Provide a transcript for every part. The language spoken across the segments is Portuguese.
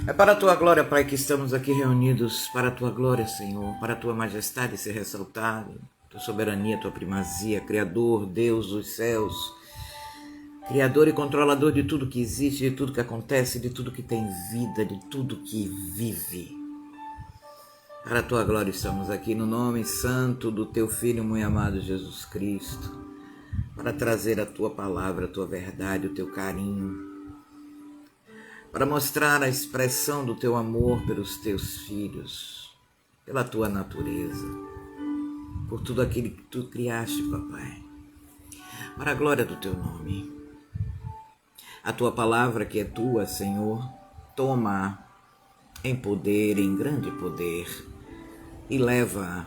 É para a Tua glória, Pai, que estamos aqui reunidos, para a Tua glória, Senhor, para a Tua majestade ser ressaltada, Tua soberania, Tua primazia, Criador, Deus dos céus, Criador e controlador de tudo que existe, de tudo que acontece, de tudo que tem vida, de tudo que vive. Para a Tua glória estamos aqui no nome santo do Teu Filho muito amado Jesus Cristo, para trazer a Tua palavra, a Tua verdade, o Teu carinho, para mostrar a expressão do Teu amor pelos Teus filhos, pela Tua natureza, por tudo aquilo que Tu criaste, Papai, para a glória do Teu nome. A Tua palavra que é Tua, Senhor, toma em poder, em grande poder, e leva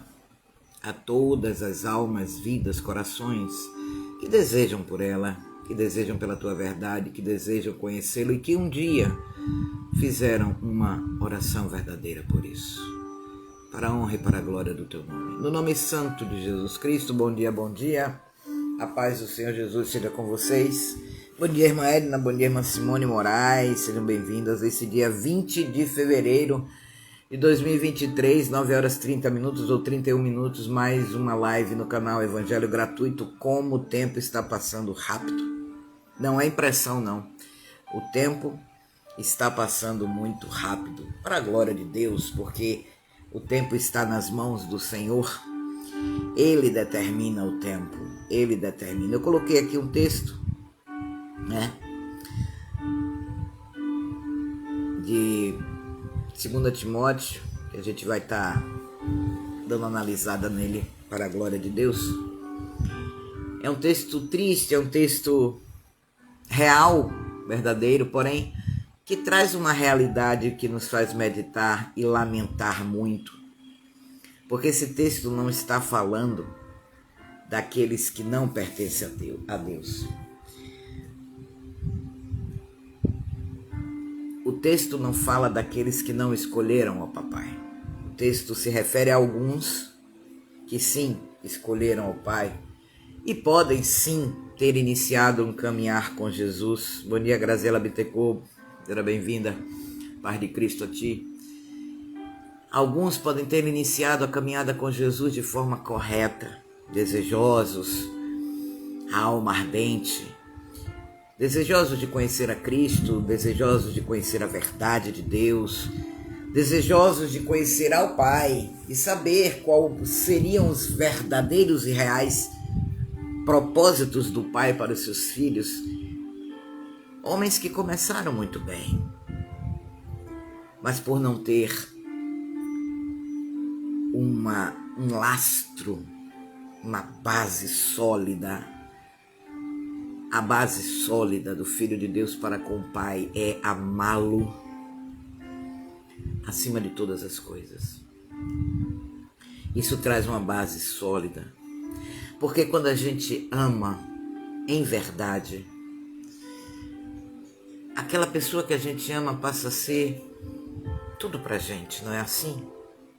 a todas as almas, vidas, corações que desejam por ela, que desejam pela Tua verdade, que desejam conhecê-lo e que um dia fizeram uma oração verdadeira por isso. Para a honra e para a glória do Teu nome. No nome santo de Jesus Cristo, bom dia, bom dia. A paz do Senhor Jesus seja com vocês. Bom dia, irmã Edna, bom dia, irmã Simone Moraes. Sejam bem-vindas a esse dia 20 de fevereiro de 2023, 9 horas 30 minutos ou 31 minutos, mais uma live no canal Evangelho Gratuito. Como o tempo está passando rápido. Não é impressão, não. O tempo está passando muito rápido, para a glória de Deus, porque o tempo está nas mãos do Senhor. Ele determina o tempo, Ele determina. Eu coloquei aqui um texto, de 2 Timóteo, que a gente vai estar dando uma analisada nele, para a glória de Deus. É um texto triste, é um texto real, verdadeiro, porém que traz uma realidade que nos faz meditar e lamentar muito, porque esse texto não está falando daqueles que não pertencem a Deus. O texto não fala daqueles que não escolheram ao Papai. O texto se refere a alguns que sim escolheram ao Pai e podem sim ter iniciado um caminhar com Jesus. Bom dia, Graziela Bittencourt, seja bem-vinda, paz de Cristo a ti. Alguns podem ter iniciado a caminhada com Jesus de forma correta, desejosos, a alma ardente, desejosos de conhecer a Cristo, desejosos de conhecer a verdade de Deus, desejosos de conhecer ao Pai e saber quais seriam os verdadeiros e reais propósitos do Pai para os seus filhos. Homens que começaram muito bem, mas por não ter um lastro, uma base sólida. A base sólida do Filho de Deus para com o Pai é amá-lo acima de todas as coisas. Isso traz uma base sólida. Porque quando a gente ama em verdade, aquela pessoa que a gente ama passa a ser tudo pra gente, não é assim?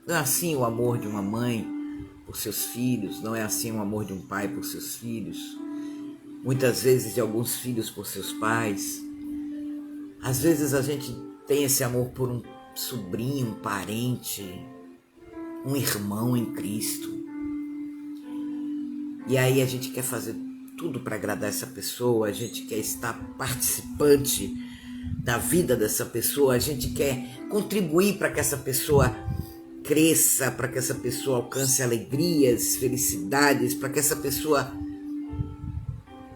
Não é assim o amor de uma mãe por seus filhos, não é assim o amor de um pai por seus filhos, muitas vezes de alguns filhos por seus pais. Às vezes a gente tem esse amor por um sobrinho, um parente, um irmão em Cristo. E aí a gente quer fazer tudo para agradar essa pessoa, a gente quer estar participante da vida dessa pessoa, a gente quer contribuir para que essa pessoa cresça, para que essa pessoa alcance alegrias, felicidades, para que essa pessoa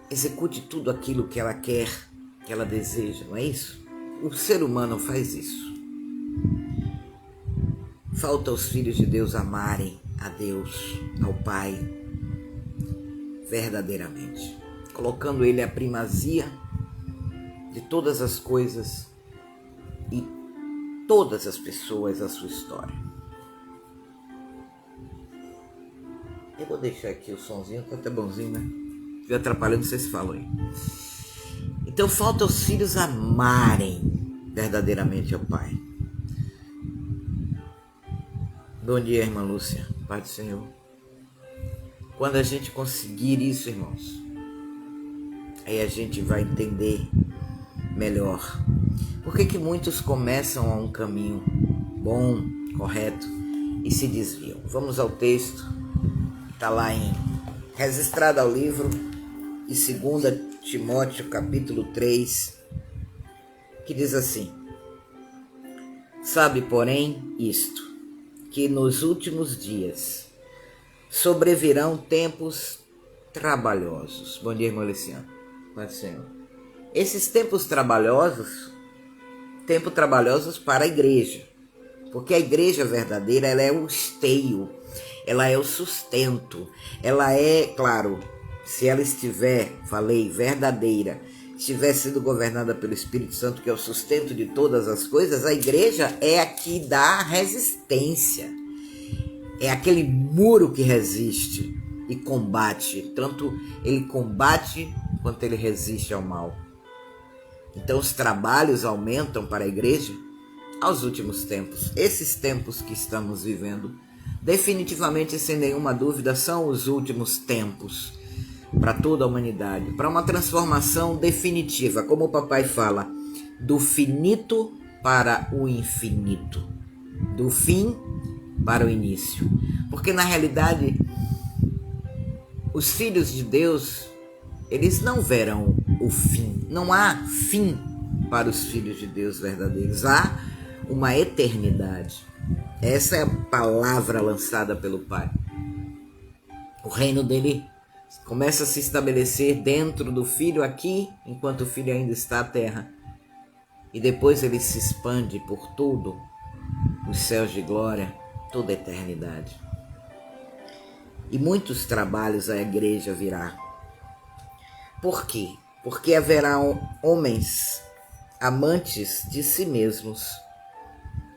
execute tudo aquilo que ela quer, que ela deseja, não é isso? O ser humano faz isso. Falta aos filhos de Deus amarem a Deus, ao Pai, verdadeiramente, colocando Ele a primazia de todas as coisas e todas as pessoas a sua história. Eu vou deixar aqui o sonzinho, tá até bonzinho, né? Se atrapalhando, vocês falam aí. Então falta aos filhos amarem verdadeiramente ao Pai. Bom dia, irmã Lúcia, paz do Senhor. Quando a gente conseguir isso, irmãos, aí a gente vai entender melhor? Por que muitos começam a um caminho bom, correto, e se desviam? Vamos ao texto, está lá registrado ao livro de 2 Timóteo, capítulo 3, que diz assim: sabe, porém, isto, que nos últimos dias sobrevirão tempos trabalhosos. Bom dia, irmão Luciano. Paz do Senhor. Esses tempos trabalhosos para a igreja, porque a igreja verdadeira, ela é o esteio, ela é o sustento, ela é, claro, se ela estiver, verdadeira, estiver sendo governada pelo Espírito Santo, que é o sustento de todas as coisas, a igreja é a que dá resistência, é aquele muro que resiste e combate, tanto ele combate quanto ele resiste ao mal. Então os trabalhos aumentam para a igreja aos últimos tempos. Esses tempos que estamos vivendo, definitivamente, sem nenhuma dúvida, são os últimos tempos para toda a humanidade, para uma transformação definitiva, como o papai fala, do finito para o infinito, do fim para o início. Porque na realidade, os filhos de Deus, eles não verão o fim. Não há fim para os filhos de Deus verdadeiros. Há uma eternidade. Essa é a palavra lançada pelo Pai. O reino dele começa a se estabelecer dentro do Filho aqui, enquanto o Filho ainda está à terra. E depois ele se expande por tudo, os céus de glória, toda a eternidade. E muitos trabalhos a igreja virá. Por quê? Porque haverá homens amantes de si mesmos.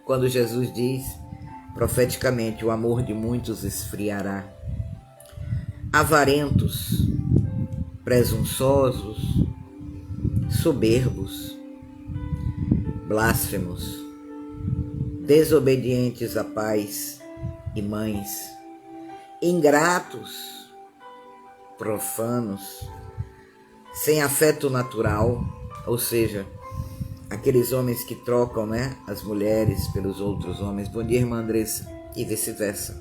Quando Jesus diz profeticamente, o amor de muitos esfriará. Avarentos, presunçosos, soberbos, blasfemos, desobedientes a pais e mães, ingratos, profanos, sem afeto natural, ou seja, aqueles homens que trocam, as mulheres pelos outros homens. Bom dia, irmã Andressa, e vice-versa.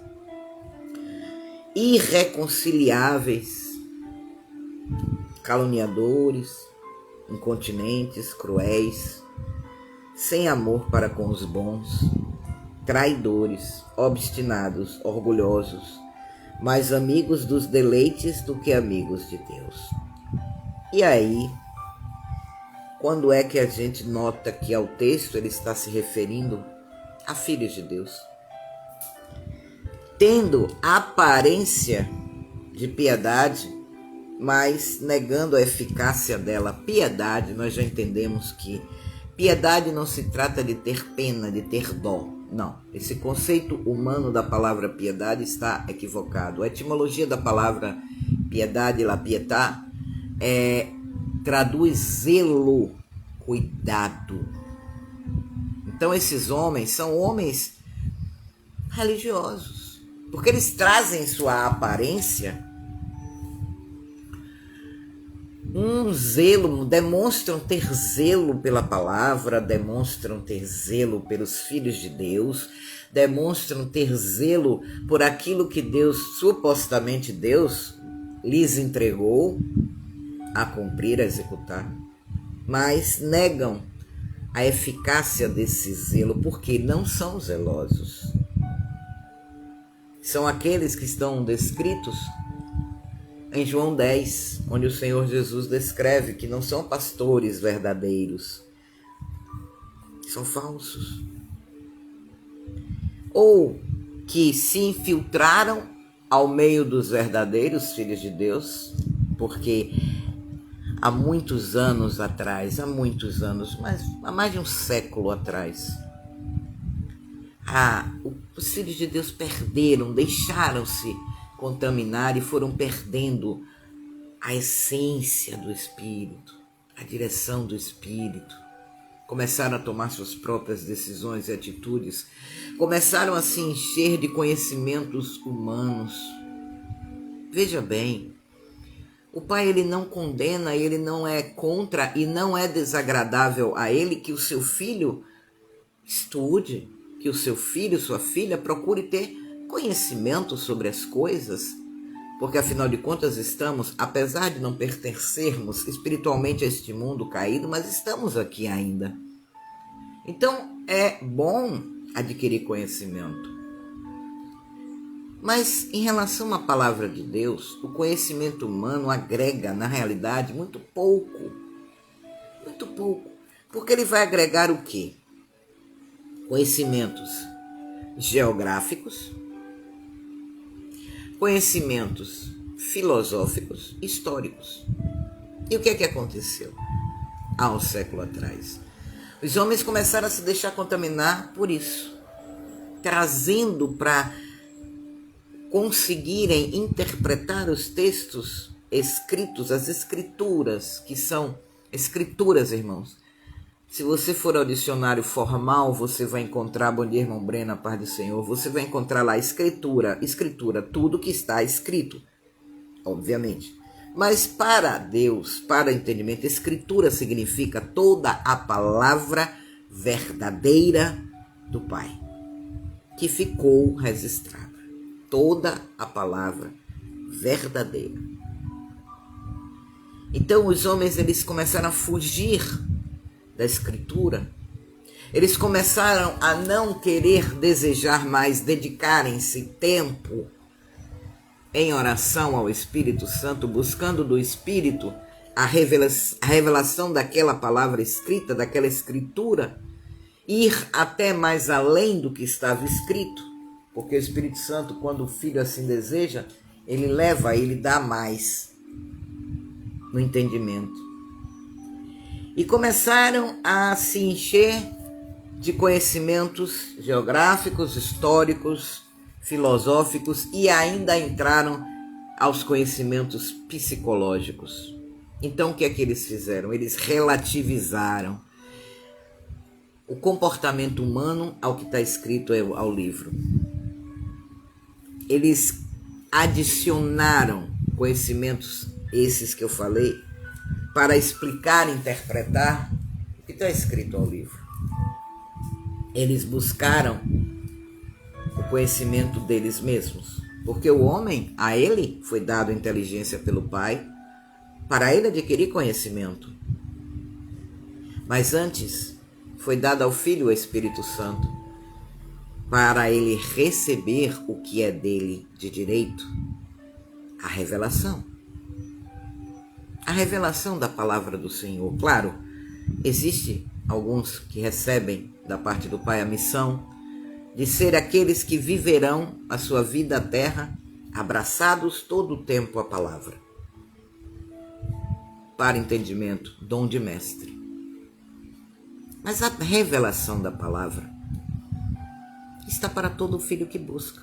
Irreconciliáveis, caluniadores, incontinentes, cruéis, sem amor para com os bons, traidores, obstinados, orgulhosos, mais amigos dos deleites do que amigos de Deus. E aí, quando é que a gente nota que ao texto ele está se referindo a filhos de Deus? Tendo aparência de piedade, mas negando a eficácia dela. Piedade, nós já entendemos que piedade não se trata de ter pena, de ter dó. Não, esse conceito humano da palavra piedade está equivocado. A etimologia da palavra piedade, la pietà, traduz zelo, cuidado. Então esses homens são homens religiosos, porque eles trazem sua aparência um zelo, demonstram ter zelo pela palavra, demonstram ter zelo pelos filhos de Deus, demonstram ter zelo por aquilo que Deus, supostamente Deus, lhes entregou a cumprir, a executar, mas negam a eficácia desse zelo, porque não são zelosos. São aqueles que estão descritos em João 10, onde o Senhor Jesus descreve que não são pastores verdadeiros, são falsos, ou que se infiltraram ao meio dos verdadeiros filhos de Deus, porque há muitos anos atrás, mas há mais de um século atrás, os filhos de Deus deixaram-se contaminar e foram perdendo a essência do Espírito, a direção do Espírito. Começaram a tomar suas próprias decisões e atitudes, começaram a se encher de conhecimentos humanos. Veja bem, O pai, ele não condena, ele não é contra e não é desagradável a ele que o seu filho estude, que o seu filho, sua filha procure ter conhecimento sobre as coisas, porque afinal de contas estamos, apesar de não pertencermos espiritualmente a este mundo caído, mas estamos aqui ainda. Então é bom adquirir conhecimento. Mas em relação à palavra de Deus, o conhecimento humano agrega, na realidade, muito pouco. Muito pouco. Porque ele vai agregar o quê? Conhecimentos geográficos, conhecimentos filosóficos, históricos. E o que é que aconteceu há um século atrás? Os homens começaram a se deixar contaminar por isso, trazendo para conseguirem interpretar os textos escritos, as escrituras, que são escrituras, irmãos. Se você for ao dicionário formal, você vai encontrar, bom dia, irmão Breno, a paz do Senhor, você vai encontrar lá escritura, tudo que está escrito, obviamente. Mas para Deus, para entendimento, escritura significa toda a palavra verdadeira do Pai, que ficou registrada. Toda a palavra verdadeira. Então os homens, eles começaram a fugir da escritura. Eles começaram a não querer desejar mais dedicarem-se tempo em oração ao Espírito Santo, buscando do Espírito a revelação daquela palavra escrita, daquela escritura, ir até mais além do que estava escrito. Porque o Espírito Santo, quando o Filho assim deseja, ele leva, ele dá mais no entendimento. E começaram a se encher de conhecimentos geográficos, históricos, filosóficos e ainda entraram aos conhecimentos psicológicos. Então o que é que eles fizeram? Eles relativizaram o comportamento humano ao que está escrito ao livro. Eles adicionaram conhecimentos, esses que eu falei, para explicar e interpretar o que está escrito ao livro. Eles buscaram o conhecimento deles mesmos, porque o homem, a ele foi dado inteligência pelo Pai, para ele adquirir conhecimento. Mas antes, foi dado ao Filho o Espírito Santo, para ele receber o que é dele de direito, a revelação. A revelação da palavra do Senhor. Claro, existe alguns que recebem da parte do Pai a missão de ser aqueles que viverão a sua vida à terra, abraçados todo o tempo à palavra. Para entendimento, dom de mestre. Mas a revelação da palavra está para todo filho que busca.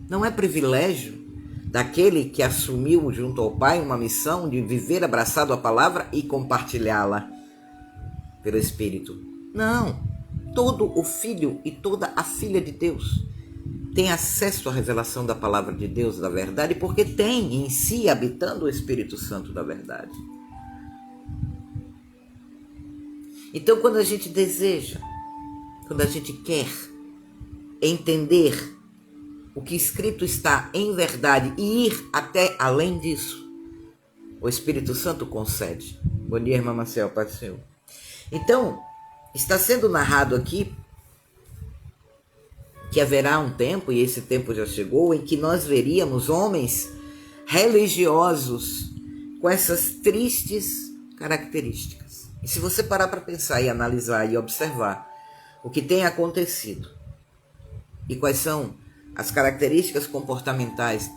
Não é privilégio daquele que assumiu junto ao Pai uma missão de viver abraçado à palavra e compartilhá-la pelo Espírito. Não, todo o filho e toda a filha de Deus tem acesso à revelação da palavra de Deus, da verdade, porque tem em si, habitando o Espírito Santo da verdade. Então, quando a gente deseja, quando a gente quer entender o que escrito está em verdade e ir até além disso, o Espírito Santo concede. Bom dia, irmã Marcel, Pai do Senhor. Então, está sendo narrado aqui que haverá um tempo, e esse tempo já chegou, em que nós veríamos homens religiosos com essas tristes características. E se você parar para pensar e analisar e observar o que tem acontecido e quais são as características comportamentais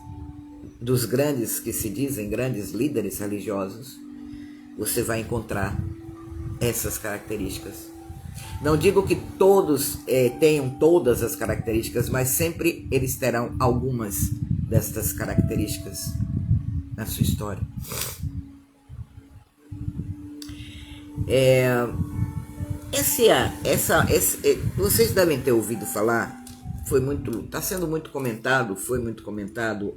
dos grandes, que se dizem grandes líderes religiosos, você vai encontrar essas características. Não digo que todos tenham todas as características, mas sempre eles terão algumas destas características na sua história. Vocês devem ter ouvido falar, está sendo muito comentado, foi muito comentado,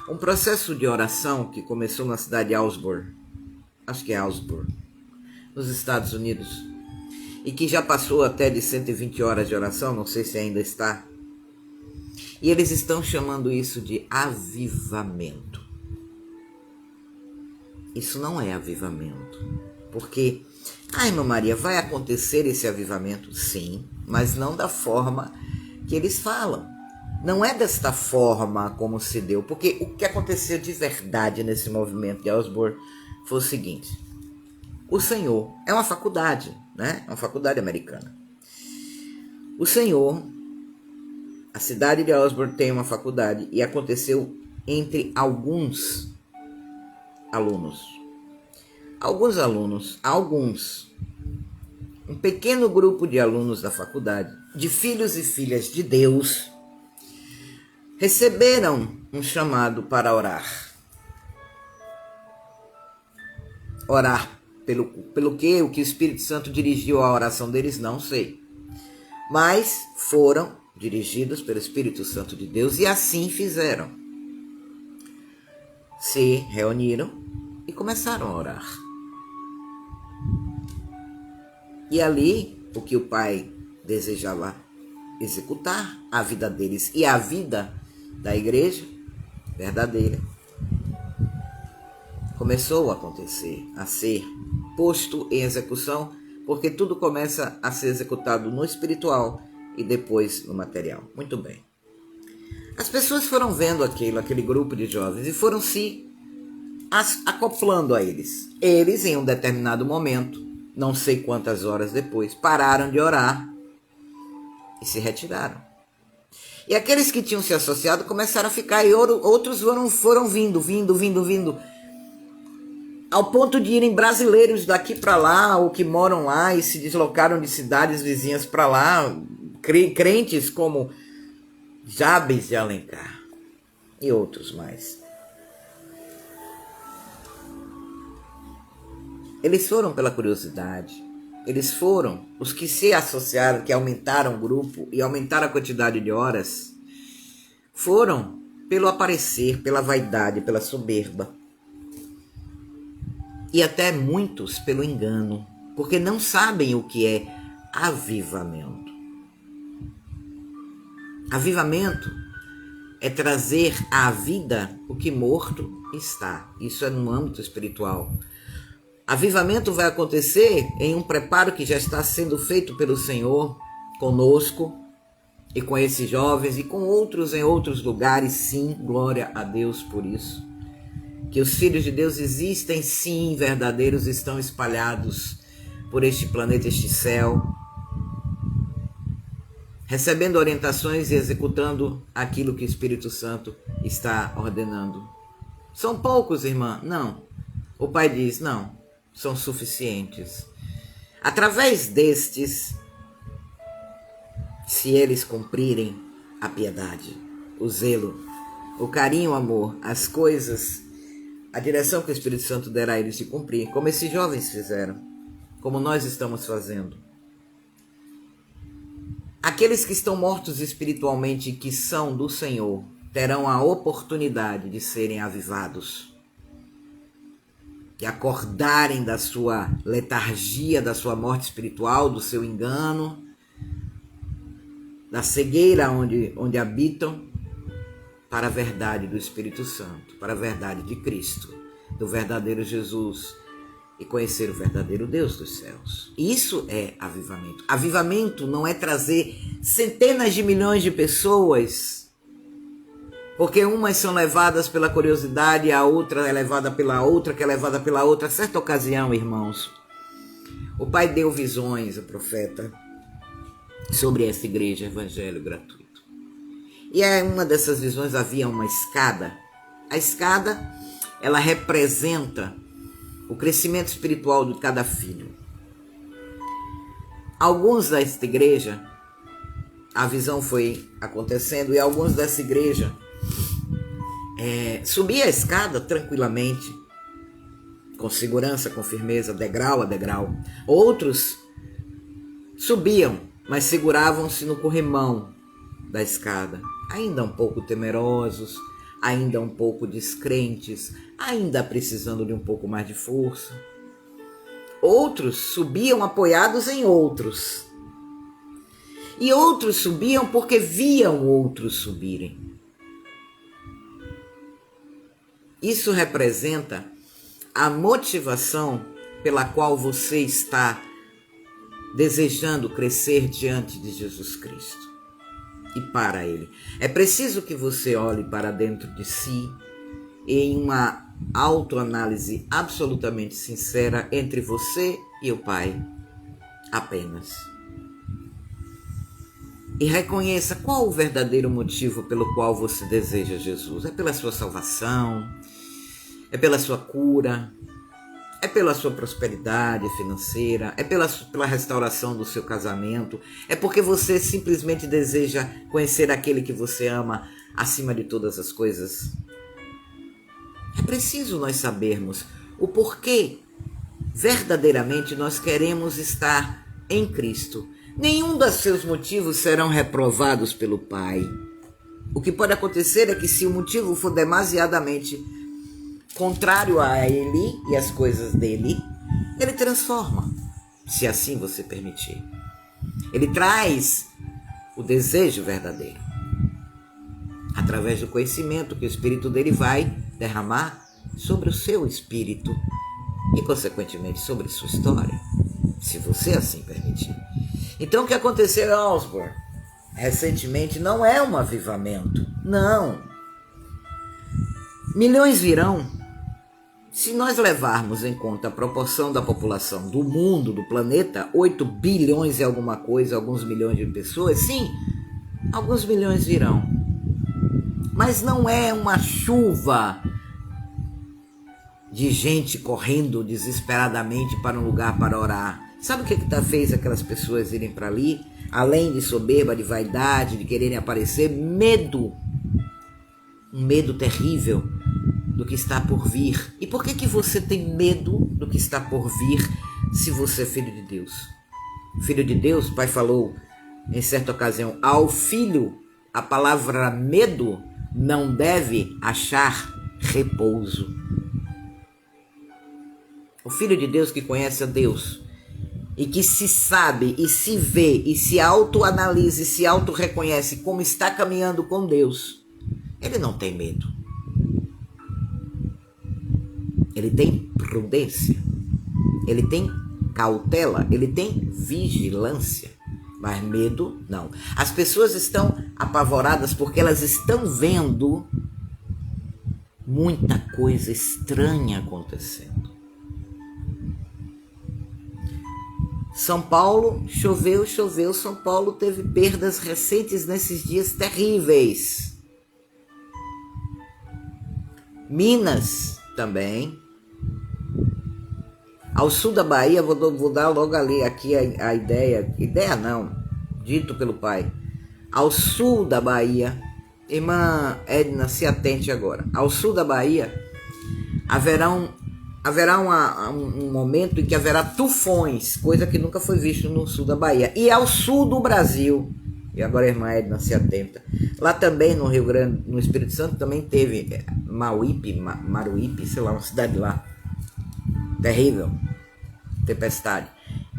Um processo de oração que começou na cidade de Augsburg, acho que é Augsburg, nos Estados Unidos, e que já passou até de 120 horas de oração, não sei se ainda está. E eles estão chamando isso de avivamento. Isso não é avivamento, porque, irmã Maria, vai acontecer esse avivamento? Sim, mas não da forma que eles falam. Não é desta forma como se deu, porque o que aconteceu de verdade nesse movimento de Augsburg foi o seguinte: o Senhor é uma faculdade, né? É uma faculdade americana. O Senhor, a cidade de Augsburg tem uma faculdade e aconteceu entre alguns alunos. Um pequeno grupo de alunos da faculdade, de filhos e filhas de Deus, receberam um chamado para orar. Orar pelo que o Espírito Santo dirigiu a oração deles, não sei. Mas foram dirigidos pelo Espírito Santo de Deus e assim fizeram. Se reuniram e começaram a orar. E ali, o que o Pai desejava executar, a vida deles e a vida da igreja verdadeira, começou a acontecer, a ser posto em execução, porque tudo começa a ser executado no espiritual e depois no material. Muito bem. As pessoas foram vendo aquele grupo de jovens e foram se acoplando a eles. Eles, em um determinado momento, não sei quantas horas depois, pararam de orar e se retiraram. E aqueles que tinham se associado começaram a ficar, e outros foram vindo, ao ponto de irem brasileiros daqui para lá, ou que moram lá e se deslocaram de cidades vizinhas para lá, crentes como Jabes de Alencar e outros mais. Eles foram pela curiosidade, eles foram, os que se associaram, que aumentaram o grupo e aumentaram a quantidade de horas, foram pelo aparecer, pela vaidade, pela soberba. E até muitos pelo engano, porque não sabem o que é avivamento. Avivamento é trazer à vida o que morto está. Isso é no âmbito espiritual. Avivamento vai acontecer em um preparo que já está sendo feito pelo Senhor conosco e com esses jovens e com outros em outros lugares. Sim, glória a Deus por isso. Que os filhos de Deus existem, sim, verdadeiros, estão espalhados por este planeta, este céu, recebendo orientações e executando aquilo que o Espírito Santo está ordenando. São poucos, irmã? Não. O Pai diz, não, são suficientes. Através destes, se eles cumprirem a piedade, o zelo, o carinho, o amor, as coisas, a direção que o Espírito Santo derá a eles de cumprir, como esses jovens fizeram, como nós estamos fazendo. Aqueles que estão mortos espiritualmente e que são do Senhor, terão a oportunidade de serem avivados, de acordarem da sua letargia, da sua morte espiritual, do seu engano, da cegueira onde habitam, para a verdade do Espírito Santo, para a verdade de Cristo, do verdadeiro Jesus, e conhecer o verdadeiro Deus dos céus. Isso é avivamento. Avivamento não é trazer centenas de milhões de pessoas, porque umas são levadas pela curiosidade, a outra é levada pela outra, que é levada pela outra. Certa ocasião, irmãos, o Pai deu visões, o profeta, sobre essa igreja, evangelho gratuito. E em uma dessas visões havia uma escada. A escada, ela representa o crescimento espiritual de cada filho. Alguns desta igreja, a visão foi acontecendo, e alguns dessa igreja subia a escada tranquilamente, com segurança, com firmeza, degrau a degrau. Outros subiam, mas seguravam-se no corrimão da escada, ainda um pouco temerosos, ainda um pouco descrentes, ainda precisando de um pouco mais de força. Outros subiam apoiados em outros. E outros subiam porque viam outros subirem. Isso representa a motivação pela qual você está desejando crescer diante de Jesus Cristo e para Ele. É preciso que você olhe para dentro de si em uma autoanálise absolutamente sincera entre você e o Pai, apenas. E reconheça qual o verdadeiro motivo pelo qual você deseja Jesus. É pela sua salvação, é pela sua cura, é pela sua prosperidade financeira, é pela restauração do seu casamento, é porque você simplesmente deseja conhecer aquele que você ama acima de todas as coisas. É preciso nós sabermos o porquê verdadeiramente nós queremos estar em Cristo. Nenhum dos seus motivos serão reprovados pelo Pai. O que pode acontecer é que se o motivo for demasiadamente contrário a Ele e as coisas dele, Ele transforma, se assim você permitir. Ele traz o desejo verdadeiro, através do conhecimento que o Espírito dele vai derramar sobre o seu espírito e, consequentemente, sobre sua história, se você assim permitir. Então, o que aconteceu em Osborne recentemente não é um avivamento, não. Milhões virão. Se nós levarmos em conta a proporção da população do mundo, do planeta, 8 bilhões e alguma coisa, alguns milhões de pessoas, sim, alguns milhões virão. Mas não é uma chuva de gente correndo desesperadamente para um lugar para orar. Sabe o que fez aquelas pessoas irem para ali? Além de soberba, de vaidade, de quererem aparecer, medo. Um medo terrível do que está por vir. E por que você tem medo do que está por vir se você é filho de Deus? Filho de Deus, o Pai falou em certa ocasião, ao filho, a palavra medo não deve achar repouso. O filho de Deus que conhece a Deus e que se sabe e se vê e se autoanalisa e se auto-reconhece como está caminhando com Deus, ele não tem medo. Ele tem prudência, ele tem cautela, ele tem vigilância, mas medo não. As pessoas estão apavoradas porque elas estão vendo muita coisa estranha acontecendo. São Paulo, choveu, São Paulo teve perdas recentes nesses dias terríveis. Minas também. Ao sul da Bahia, vou dar logo ali aqui a ideia não, dito pelo Pai. Ao sul da Bahia, irmã Edna, se atente agora. Ao sul da Bahia, haverá um momento em que haverá tufões, coisa que nunca foi visto no sul da Bahia. E ao sul do Brasil, e agora a irmã Edna se atenta, lá também no Rio Grande, no Espírito Santo, também teve Maruípe, sei lá, uma cidade lá, terrível, tempestade.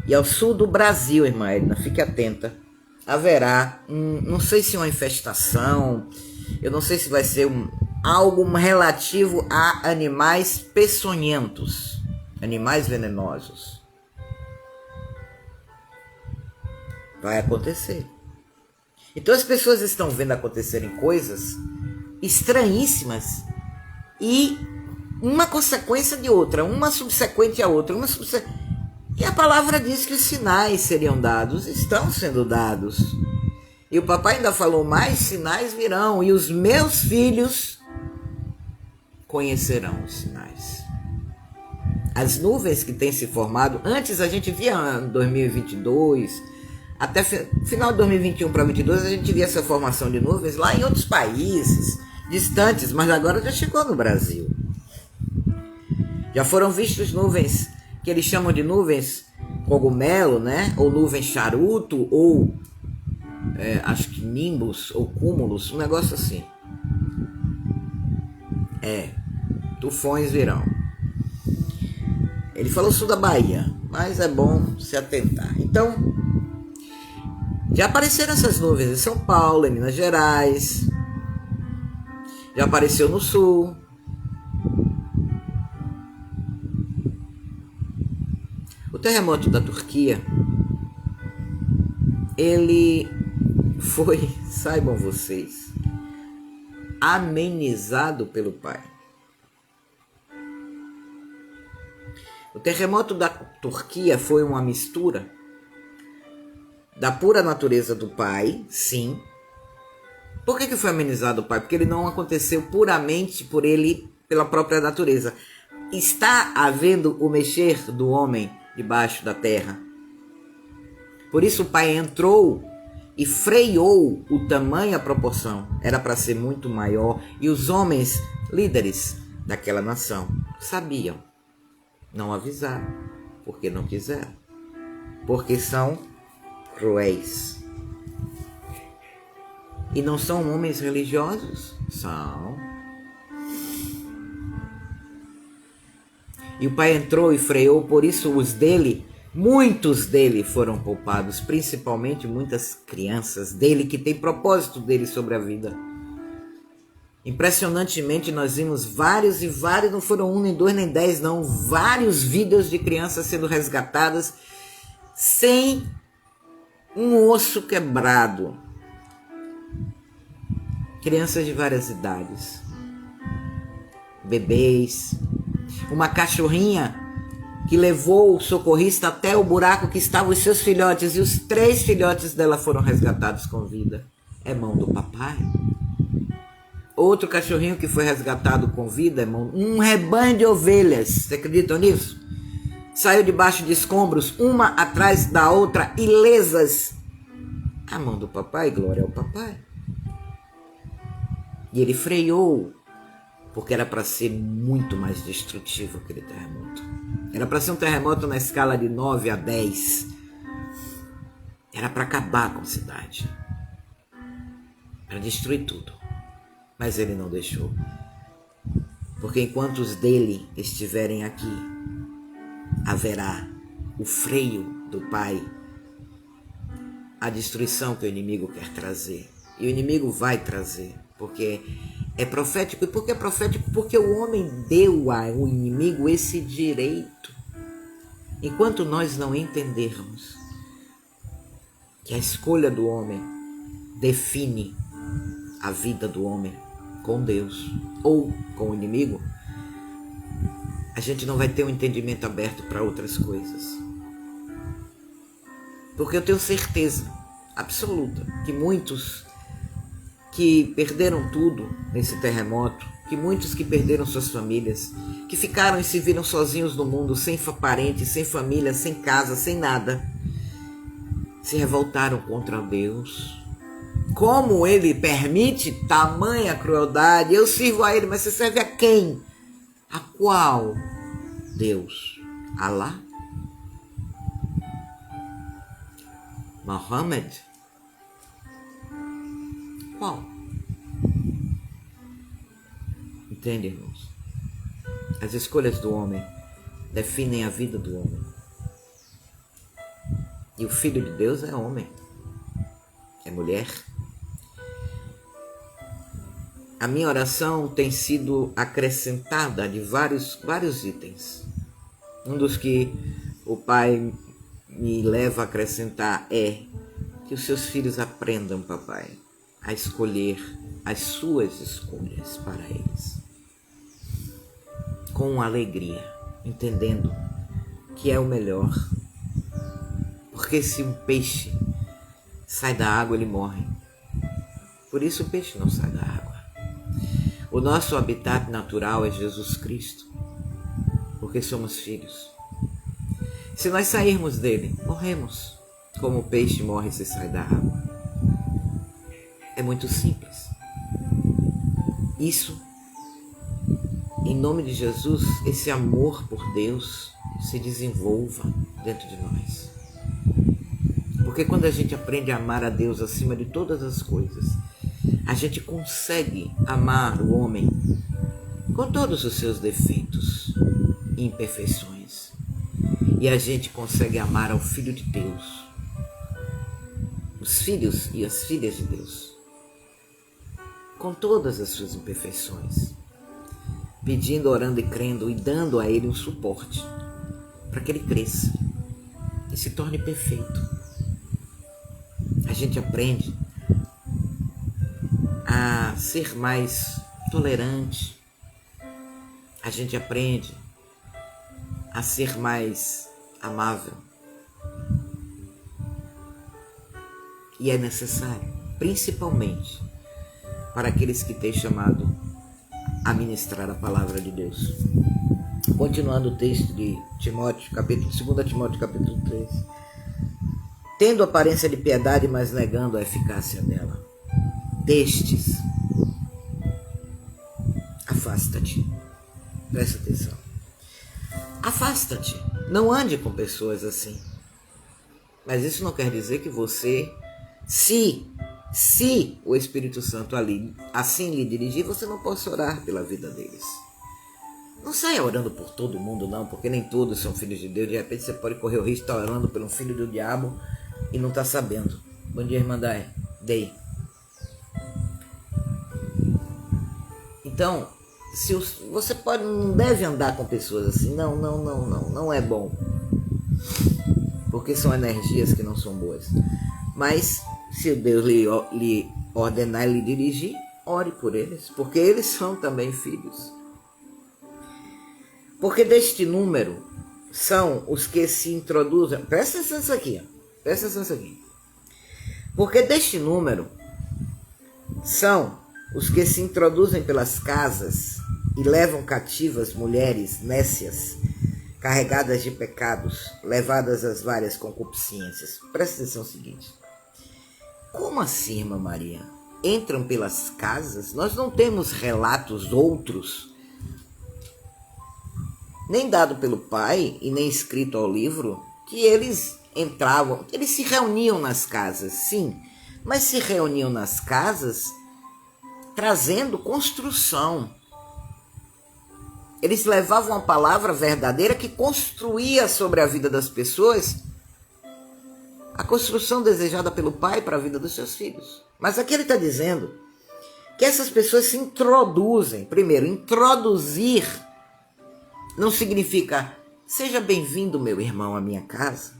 E ao sul do Brasil, irmã Edna, fique atenta, haverá, não sei se uma infestação, eu não sei se vai ser algo relativo a animais peçonhentos, animais venenosos. Vai acontecer. Então as pessoas estão vendo acontecerem coisas estranhíssimas e uma consequência de outra, uma subsequente à outra, e a palavra diz que os sinais seriam dados, estão sendo dados. E o papai ainda falou, mais sinais virão, e os meus filhos conhecerão os sinais. As nuvens que têm se formado, antes a gente via em 2022, até final de 2021 para 2022, a gente via essa formação de nuvens lá em outros países, distantes, mas agora já chegou no Brasil. Já foram vistos nuvens, que eles chamam de nuvens cogumelo, né? Ou nuvem charuto, ou acho que nimbus, ou cúmulos, um negócio assim. Tufões virão. Ele falou sul da Bahia, mas é bom se atentar. Então, já apareceram essas nuvens em São Paulo, em Minas Gerais, já apareceu no sul. O terremoto da Turquia, ele foi, saibam vocês, amenizado pelo Pai. O terremoto da Turquia foi uma mistura da pura natureza do Pai, sim. Por que foi amenizado o Pai? Porque ele não aconteceu puramente por ele, pela própria natureza. Está havendo o mexer do homem debaixo da terra. Por isso o Pai entrou e freou o tamanho, a proporção. Era para ser muito maior. E os homens, líderes daquela nação, sabiam. Não avisaram, porque não quiseram. Porque são cruéis. E não são homens religiosos? São. E o Pai entrou e freou, por isso muitos dele foram poupados, principalmente muitas crianças dele, que tem propósito dele sobre a vida. Impressionantemente, nós vimos vários, não foram 1, nem 2, nem 10, não, vários vídeos de crianças sendo resgatadas sem um osso quebrado. Crianças de várias idades, bebês, uma cachorrinha que levou o socorrista até o buraco que estavam os seus filhotes, e os 3 filhotes dela foram resgatados com vida. É mão do papai. Outro cachorrinho que foi resgatado com vida, irmão, um rebanho de ovelhas, você acredita nisso? Saiu debaixo de escombros, uma atrás da outra, ilesas. A mão do papai, glória ao papai. E ele freou, porque era para ser muito mais destrutivo aquele terremoto. Era para ser um terremoto na escala de 9 a 10. Era para acabar com a cidade. Para destruir tudo. Mas ele não deixou. Porque enquanto os dele estiverem aqui, haverá o freio do Pai, a destruição que o inimigo quer trazer. E o inimigo vai trazer, porque é profético. E por que é profético? Porque o homem deu ao inimigo esse direito. Enquanto nós não entendermos que a escolha do homem define a vida do homem com Deus ou com o inimigo, a gente não vai ter um entendimento aberto para outras coisas. Porque eu tenho certeza absoluta que muitos que perderam tudo nesse terremoto, que muitos que perderam suas famílias, que ficaram e se viram sozinhos no mundo, sem parentes, sem família, sem casa, sem nada, se revoltaram contra Deus. Como ele permite tamanha crueldade? Eu sirvo a ele, mas você serve a quem? A qual Deus? Alá? Muhammad? Qual? Entende, irmãos? As escolhas do homem definem a vida do homem. E o Filho de Deus é homem, é mulher. A minha oração tem sido acrescentada de vários itens. Um dos que o Pai me leva a acrescentar é que os seus filhos aprendam, papai, a escolher as suas escolhas para eles. Com alegria, entendendo que é o melhor. Porque se um peixe sai da água, ele morre. Por isso o peixe não sai da água. O nosso habitat natural é Jesus Cristo, porque somos filhos. Se nós sairmos dele, morremos, como o peixe morre se sai da água. É muito simples. Isso, em nome de Jesus, esse amor por Deus se desenvolva dentro de nós. Porque quando a gente aprende a amar a Deus acima de todas as coisas, a gente consegue amar o homem com todos os seus defeitos e imperfeições. E a gente consegue amar ao Filho de Deus, os filhos e as filhas de Deus, com todas as suas imperfeições, pedindo, orando e crendo e dando a Ele um suporte para que Ele cresça e se torne perfeito. A gente aprende a ser mais tolerante, a gente aprende a ser mais amável. E é necessário, principalmente para aqueles que têm chamado a ministrar a palavra de Deus. Continuando o texto de Timóteo, 2 Timóteo capítulo 3. Tendo aparência de piedade, mas negando a eficácia dela. Destes, afasta-te. Presta atenção. Afasta-te. Não ande com pessoas assim. Mas isso não quer dizer que você, se o Espírito Santo ali assim lhe dirigir, você não possa orar pela vida deles. Não saia orando por todo mundo, não, porque nem todos são filhos de Deus. De repente você pode correr o risco de estar orando por um filho do diabo e não está sabendo. Bom dia, irmã Dei. Então, você não deve andar com pessoas assim. Não é bom. Porque são energias que não são boas. Mas, se Deus lhe ordenar e lhe dirigir, ore por eles, porque eles são também filhos. Porque deste número são os que se introduzem. Presta atenção nisso aqui. Presta atenção nisso aqui. Porque deste número são os que se introduzem pelas casas e levam cativas mulheres nécias, carregadas de pecados, levadas às várias concupiscências. Presta atenção no seguinte. Como assim, irmã Maria? Entram pelas casas? Nós não temos relatos outros, nem dado pelo Pai e nem escrito ao livro, que eles entravam, eles se reuniam nas casas, sim, mas se reuniam nas casas trazendo construção. Eles levavam a palavra verdadeira que construía sobre a vida das pessoas a construção desejada pelo Pai para a vida dos seus filhos. Mas aqui ele está dizendo que essas pessoas se introduzem. Primeiro, introduzir não significa seja bem-vindo, meu irmão, à minha casa.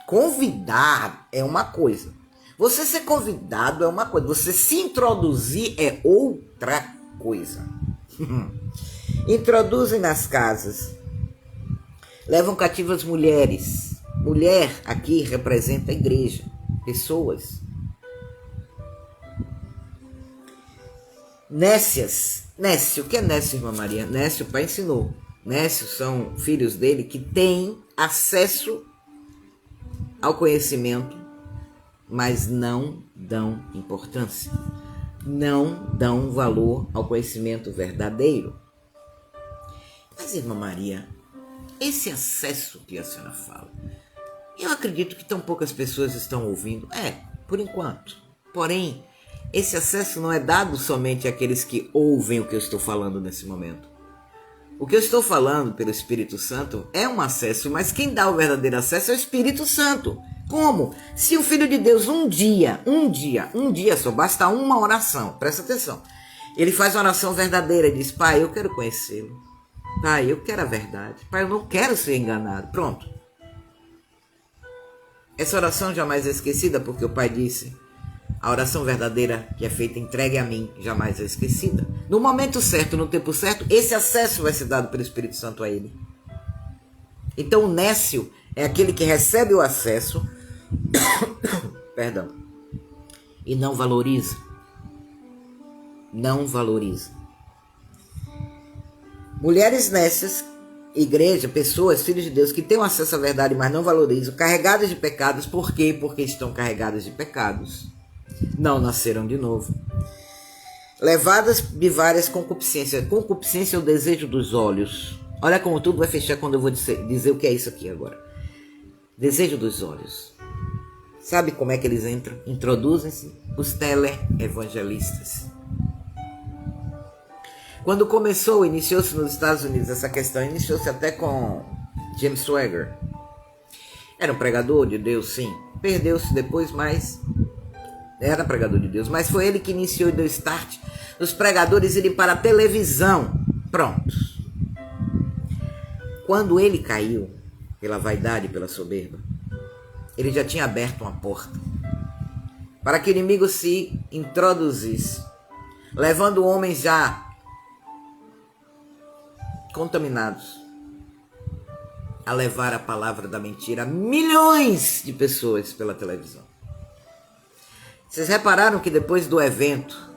Convidar é uma coisa. Você ser convidado é uma coisa. Você se introduzir é outra coisa. Introduzem nas casas. Levam cativas mulheres. Mulher aqui representa a igreja. Pessoas. Nécias. Nécio. O que é nécio, irmã Maria? Nécio, o pai ensinou. Nécio são filhos dele que têm acesso ao conhecimento, mas não dão importância. Não dão valor ao conhecimento verdadeiro. Mas, irmã Maria, esse acesso que a senhora fala, eu acredito que tão poucas pessoas estão ouvindo. Por enquanto. Porém, esse acesso não é dado somente àqueles que ouvem o que eu estou falando nesse momento. O que eu estou falando pelo Espírito Santo é um acesso, mas quem dá o verdadeiro acesso é o Espírito Santo. Como? Se o Filho de Deus um dia só, basta uma oração, presta atenção. Ele faz uma oração verdadeira e diz: Pai, eu quero conhecê-lo. Pai, eu quero a verdade. Pai, eu não quero ser enganado. Pronto. Essa oração jamais é esquecida, porque o Pai disse: a oração verdadeira que é feita entregue a mim, jamais é esquecida. No momento certo, no tempo certo, esse acesso vai ser dado pelo Espírito Santo a ele. Então o nécio é aquele que recebe o acesso perdão, e não valoriza. Não valoriza. Mulheres nécias, igreja, pessoas, filhos de Deus, que têm acesso à verdade, mas não valorizam, carregadas de pecados. Por quê? Porque estão carregadas de pecados. Não nasceram de novo. Levadas de várias concupiscências. Concupiscência é o desejo dos olhos. Olha como tudo vai fechar quando eu vou dizer o que é isso aqui agora. Desejo dos olhos. Sabe como é que eles entram? Introduzem-se os teleevangelistas. Quando iniciou-se nos Estados Unidos essa questão, iniciou-se até com James Swagger. Era um pregador de Deus, sim. Perdeu-se depois, mas era pregador de Deus. Mas foi ele que iniciou e deu start os pregadores irem para a televisão. Prontos. Quando ele caiu pela vaidade e pela soberba, ele já tinha aberto uma porta para que o inimigo se introduzisse, levando homens já contaminados a levar a palavra da mentira a milhões de pessoas pela televisão. Vocês repararam que depois do evento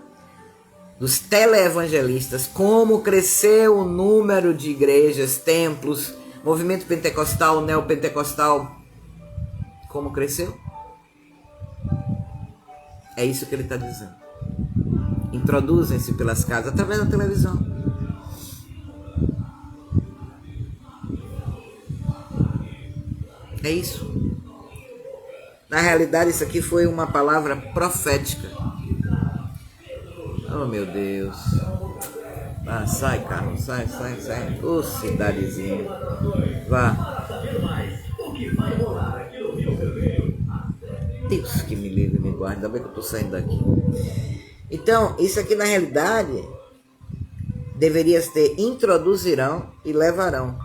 dos teleevangelistas, como cresceu o número de igrejas, templos, movimento pentecostal, neopentecostal, como cresceu? É isso que ele está dizendo. Introduzem-se pelas casas através da televisão. É isso. Na realidade, isso aqui foi uma palavra profética. Oh, meu Deus. Ah, sai, Carlos. Sai. Ô, cidadezinha. Vá. Deus que me livre e me guarde. Ainda bem que eu estou saindo daqui. Então, isso aqui na realidade deveria ter introduzirão e levarão.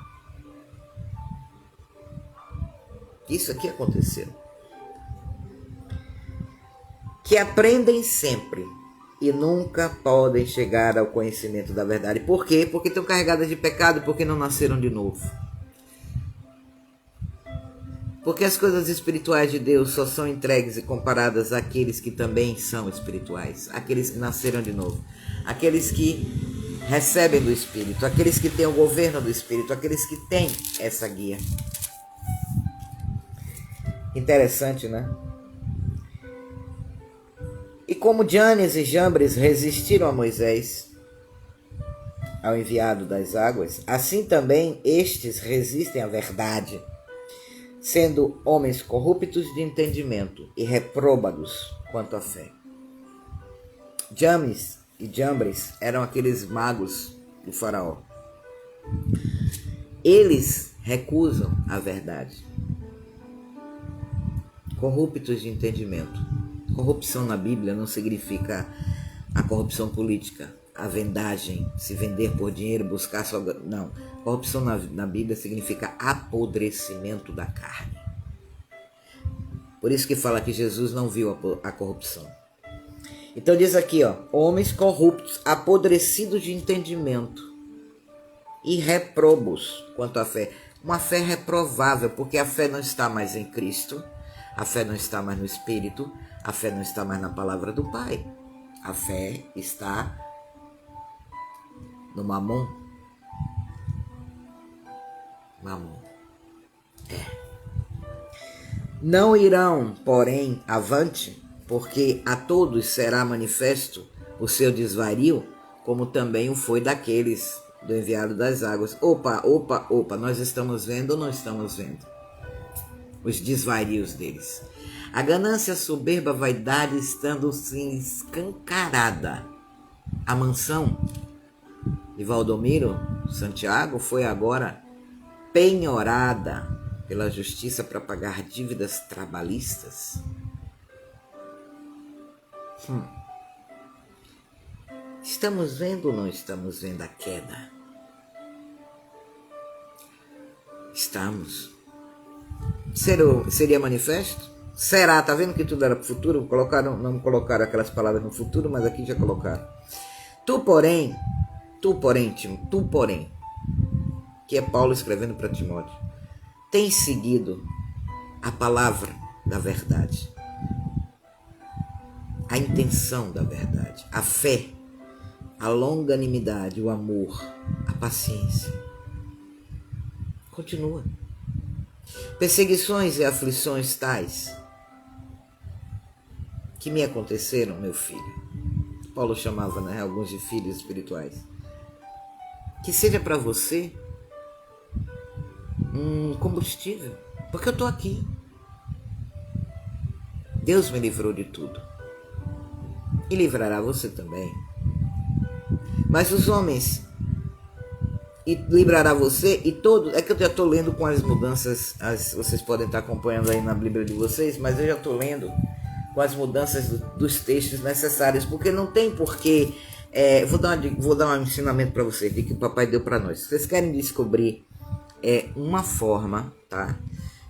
Isso aqui aconteceu. Que aprendem sempre e nunca podem chegar ao conhecimento da verdade. Por quê? Porque estão carregadas de pecado, porque não nasceram de novo. Porque as coisas espirituais de Deus só são entregues e comparadas àqueles que também são espirituais, aqueles que nasceram de novo, aqueles que recebem do Espírito, aqueles que têm o governo do Espírito, aqueles que têm essa guia. Interessante, né? E como Janes e Jambres resistiram a Moisés, ao enviado das águas, assim também estes resistem à verdade, sendo homens corruptos de entendimento e repróbados quanto à fé. Janes e Jambres eram aqueles magos do faraó. Eles recusam a verdade. Corruptos de entendimento. Corrupção na Bíblia não significa a corrupção política, a vendagem, se vender por dinheiro, buscar só... Não. Corrupção na Bíblia significa apodrecimento da carne. Por isso que fala que Jesus não viu a corrupção. Então diz aqui, ó, homens corruptos, apodrecidos de entendimento e reprobos quanto à fé. Uma fé reprovável, porque a fé não está mais em Cristo, a fé não está mais no Espírito, a fé não está mais na palavra do Pai. A fé está no mamon. Mamon. Não irão, porém, avante, porque a todos será manifesto o seu desvario, como também o foi daqueles do enviado das águas. Opa, nós estamos vendo ou não estamos vendo os desvarios deles? A ganância, a soberba, a vaidade estando assim escancarada. A mansão de Valdomiro Santiago foi agora penhorada pela justiça para pagar dívidas trabalhistas. Estamos vendo ou não estamos vendo a queda? Estamos. Seria manifesto? Será? Tá vendo que tudo era para o futuro? Não colocaram aquelas palavras no futuro, mas aqui já colocaram. Tu porém, que é Paulo escrevendo para Timóteo, tem seguido a palavra da verdade, a intenção da verdade, a fé, a longanimidade, o amor, a paciência. Continua. Perseguições e aflições tais que me aconteceram, meu filho. Paulo chamava, né, alguns de filhos espirituais. Que seja para você um combustível, porque eu estou aqui. Deus me livrou de tudo e livrará você também. Mas os homens, e livrará você e todos. É que eu já estou lendo com as mudanças, vocês podem estar acompanhando aí na Bíblia de vocês, mas eu já estou lendo com as mudanças dos textos necessários, porque não tem porquê. Vou dar um ensinamento para vocês que o papai deu para nós. Vocês querem descobrir uma forma, tá?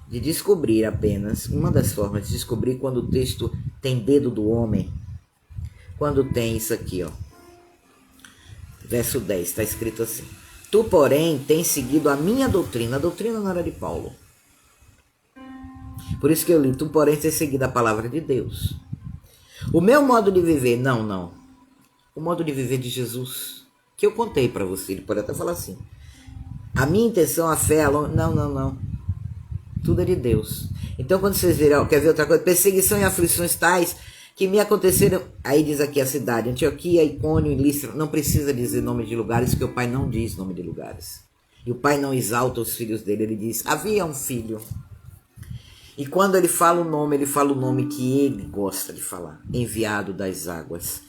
De descobrir apenas, uma das formas de descobrir quando o texto tem dedo do homem, quando tem isso aqui, ó. Verso 10, está escrito assim: tu, porém, tens seguido a minha doutrina. A doutrina não era de Paulo. Por isso que eu li: tu, porém, tens seguido a palavra de Deus. O meu modo de viver, não. O modo de viver de Jesus, que eu contei para você. Ele pode até falar assim: a minha intenção, a fé, não. Tudo é de Deus. Então, quando vocês verem, quer ver outra coisa? Perseguição e aflições tais que me aconteceram, aí diz aqui a cidade, Antioquia, Icônio e Listra. Não precisa dizer nome de lugares, porque o pai não diz nome de lugares. E o pai não exalta os filhos dele, ele diz: havia um filho. E quando ele fala o nome que ele gosta de falar: enviado das águas.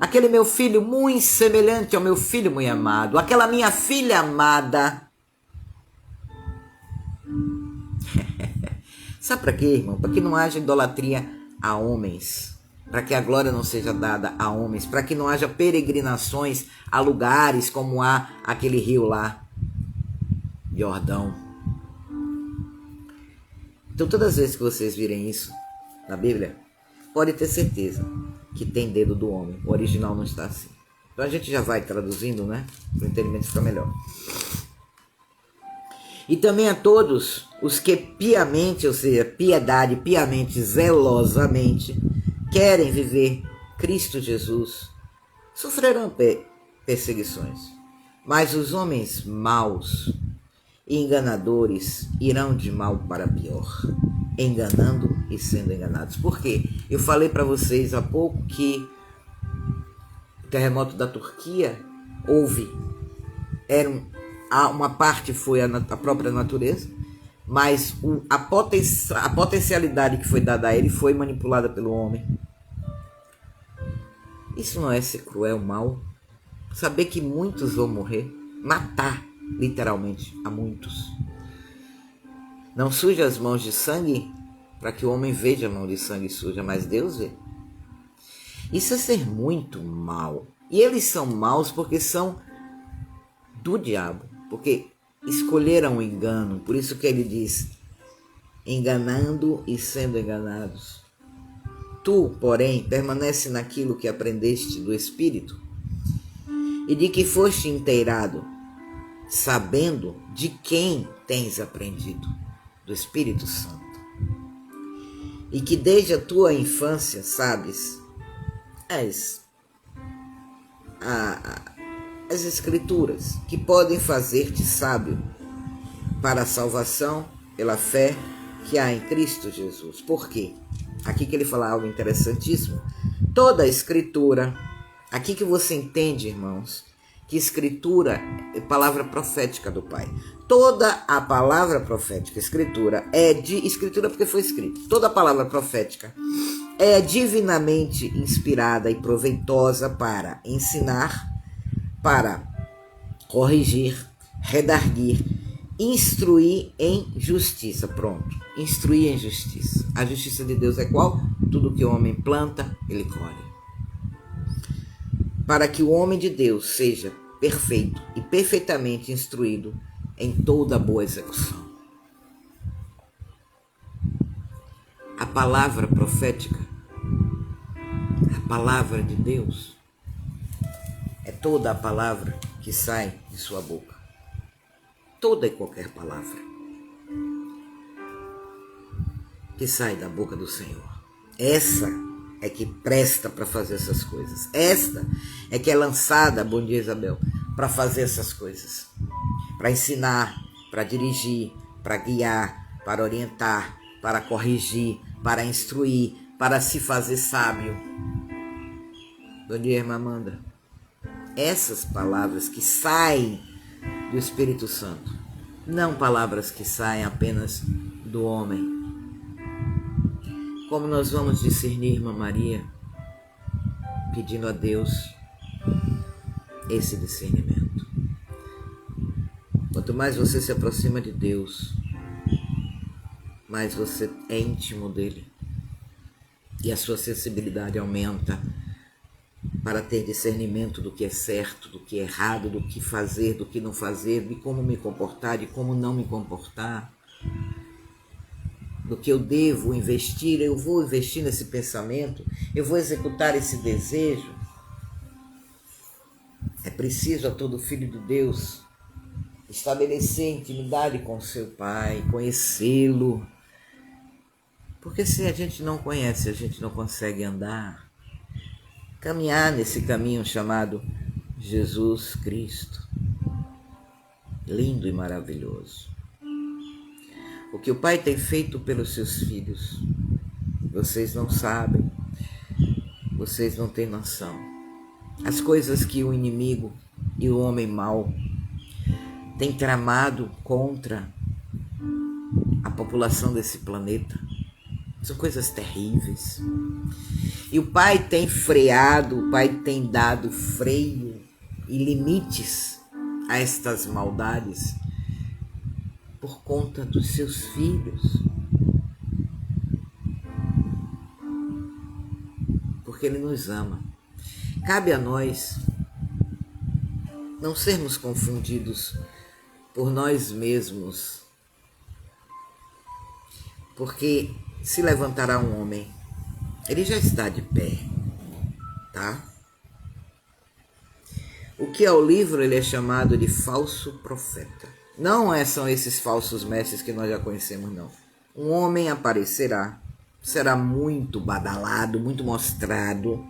Aquele meu filho muito semelhante ao meu filho muito amado. Aquela minha filha amada. Sabe para quê, irmão? Para que não haja idolatria a homens. Para que a glória não seja dada a homens. Para que não haja peregrinações a lugares como há aquele rio lá, Jordão. Então, todas as vezes que vocês virem isso na Bíblia, pode ter certeza que tem dedo do homem. O original não está assim. Então a gente já vai traduzindo, né? Para o entendimento ficar melhor. E também a todos os que piamente, ou seja, piamente, zelosamente, querem viver Cristo Jesus, sofrerão perseguições. Mas os homens maus e enganadores irão de mal para pior, enganando e sendo enganados. Por quê? Eu falei para vocês há pouco que o terremoto da Turquia uma parte foi a própria natureza, mas a potencialidade que foi dada a ele foi manipulada pelo homem. Isso não é ser cruel, mal? Saber que muitos vão morrer, matar literalmente a muitos. Não suje as mãos de sangue para que o homem veja a mão de sangue suja, mas Deus vê. Isso é ser muito mal. E eles são maus porque são do diabo, porque escolheram o engano. Por isso que ele diz: enganando e sendo enganados. Tu, porém, permanece naquilo que aprendeste do Espírito e de que foste inteirado, sabendo de quem tens aprendido, do Espírito Santo. E que desde a tua infância sabes as Escrituras, que podem fazer-te sábio para a salvação pela fé que há em Cristo Jesus. Por quê? Aqui que ele fala algo interessantíssimo. Toda a Escritura, aqui que você entende, irmãos, que Escritura é palavra profética do Pai. Toda a palavra profética, Escritura, é de Escritura porque foi escrito. Toda a palavra profética é divinamente inspirada e proveitosa para ensinar, para corrigir, redarguir, instruir em justiça. Pronto, instruir em justiça. A justiça de Deus é qual? Tudo que o homem planta, ele colhe. Para que o homem de Deus seja perfeito e perfeitamente instruído em toda boa execução. A palavra profética, a palavra de Deus, é toda a palavra que sai de sua boca. Toda e qualquer palavra que sai da boca do Senhor. Essa é que presta para fazer essas coisas. Esta é que é lançada, bom dia Isabel, para fazer essas coisas. Para ensinar, para dirigir, para guiar, para orientar, para corrigir, para instruir, para se fazer sábio. Bom dia, irmã Amanda. Essas palavras que saem do Espírito Santo, não palavras que saem apenas do homem. Como nós vamos discernir, irmã Maria, pedindo a Deus esse discernimento. Quanto mais você se aproxima de Deus, mais você é íntimo dele. E a sua sensibilidade aumenta para ter discernimento do que é certo, do que é errado, do que fazer, do que não fazer, de como me comportar, de como não me comportar, do que eu devo investir, eu vou investir nesse pensamento, eu vou executar esse desejo. É preciso a todo filho de Deus estabelecer intimidade com seu Pai, conhecê-lo. Porque se a gente não conhece, a gente não consegue andar, caminhar nesse caminho chamado Jesus Cristo. Lindo e maravilhoso. O que o Pai tem feito pelos seus filhos, vocês não sabem, vocês não têm noção. As coisas que o inimigo e o homem mau têm tramado contra a população desse planeta, são coisas terríveis. E o Pai tem freado, o Pai tem dado freio e limites a estas maldades por conta dos seus filhos. Porque Ele nos ama. Cabe a nós não sermos confundidos por nós mesmos. Porque se levantará um homem, ele já está de pé, tá? O que é o livro, ele é chamado de falso profeta. Não são esses falsos mestres que nós já conhecemos, não. Um homem aparecerá, será muito badalado, muito mostrado,